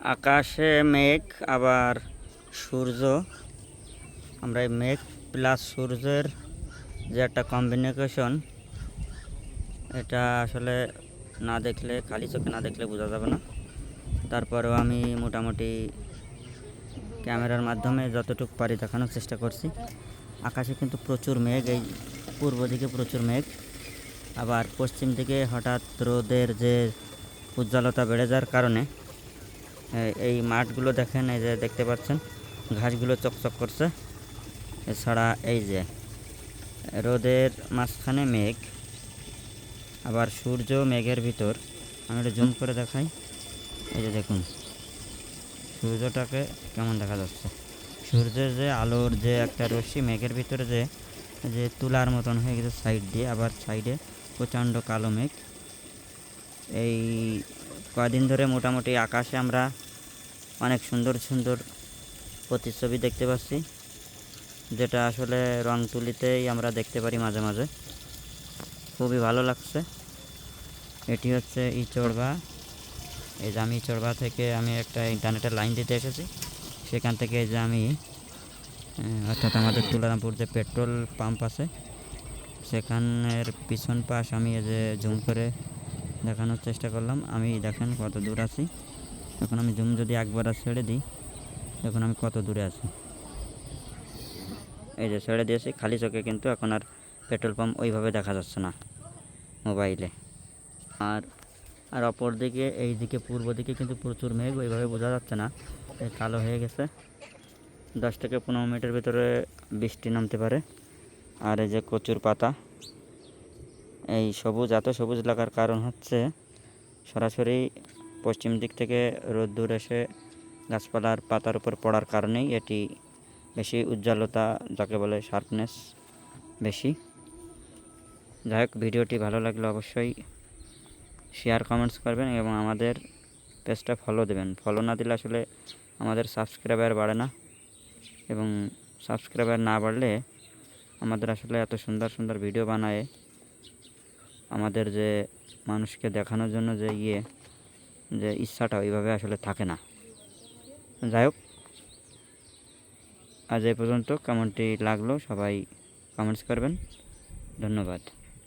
আকাশে মেঘ আবার সূর্য। আমরা এই মেঘ প্লাস সূর্যের যে একটা কম্বিনেশন, এটা আসলে না দেখলে, খালি চোখে না দেখলে বোঝা যাবে না। তারপরেও আমি মোটামুটি ক্যামেরার মাধ্যমে যতটুকু পারি দেখানোর চেষ্টা করছি। আকাশে কিন্তু প্রচুর মেঘ, এই পূর্ব দিকে প্রচুর মেঘ, আবার পশ্চিম দিকে হঠাৎ রোদের যে উজ্জ্বলতা বেড়ে যাওয়ার কারণে এই মাঠগুলো দেখেন, এই যে দেখতে পাচ্ছেন ঘাসগুলো চকচক করছে। এছাড়া এই যে রোদের মাঝখানে মেঘ, আবার সূর্য মেঘের ভিতর। আমি একটু জুম করে দেখাই। এই যে দেখুন সূর্যটাকে কেমন দেখা যাচ্ছে। সূর্যের যে আলোর যে একটা রশ্মি মেঘের ভিতরে যে যে তুলার মতন হয়ে গেছে সাইড দিয়ে, আবার সাইডে প্রচণ্ড কালো মেঘ। এই কয়দিন ধরে মোটামুটি আকাশে আমরা অনেক সুন্দর সুন্দর প্রতিচ্ছবি দেখতে পাচ্ছি, যেটা আসলে রং তুলিতেই আমরা দেখতে পারি মাঝে মাঝে। খুবই ভালো লাগছে। এটি হচ্ছে ইচড়বা। এই যে আমি ইচড়বা থেকে আমি একটা ইন্টারনেটের লাইন দিতে এসেছি। সেখান থেকে এই যে আমি অর্থাৎ আমাদের তুলারামপুর যে পেট্রোল পাম্প আছে সেখানের পিছন পাশ আমি এই যে জুম করে দেখানোর চেষ্টা করলাম। আমি দেখেন কত দূর আছি। এখন আমি জুম যদি একবার ছেড়ে দিই, দেখুন আমি কত দূরে আছি। এই যে ছেড়ে দিয়েছি, খালি চোখে কিন্তু এখন আর পেট্রোল পাম্প ওইভাবে দেখা যাচ্ছে না মোবাইলে। আর আর অপর দিকে এই দিকে পূর্ব দিকে কিন্তু প্রচুর মেঘ, ওইভাবে বোঝা যাচ্ছে না, কালো হয়ে গেছে। 10 থেকে 15 মিনিটের ভিতরে বৃষ্টি নামতে পারে। আর এই যে কচুর পাতা, এই সবুজ, এত সবুজ লাগার কারণ হচ্ছে সরাসরি পশ্চিম দিক থেকে রোদ্দুর এসে গাছপালার পাতার উপর পড়ার কারণেই এটি বেশি উজ্জ্বলতা, যাকে বলে শার্পনেস বেশি। যাই হোক, ভিডিওটি ভালো লাগলে অবশ্যই শেয়ার কমেন্টস করবেন এবং আমাদের পেজটা ফলো দেবেন। ফলো না দিলে আসলে আমাদের সাবস্ক্রাইবার বাড়ে না, এবং সাবস্ক্রাইবার না বাড়লে আমাদের আসলে এত সুন্দর সুন্দর ভিডিও বানায় আমাদের যে মানুষকে দেখানোর জন্য যে ইচ্ছাটা ওইভাবে আসলে থাকে না। যাই হোক, আজ এই পর্যন্ত। কেমনটি লাগলো সবাই কমেন্টস করবেন। ধন্যবাদ।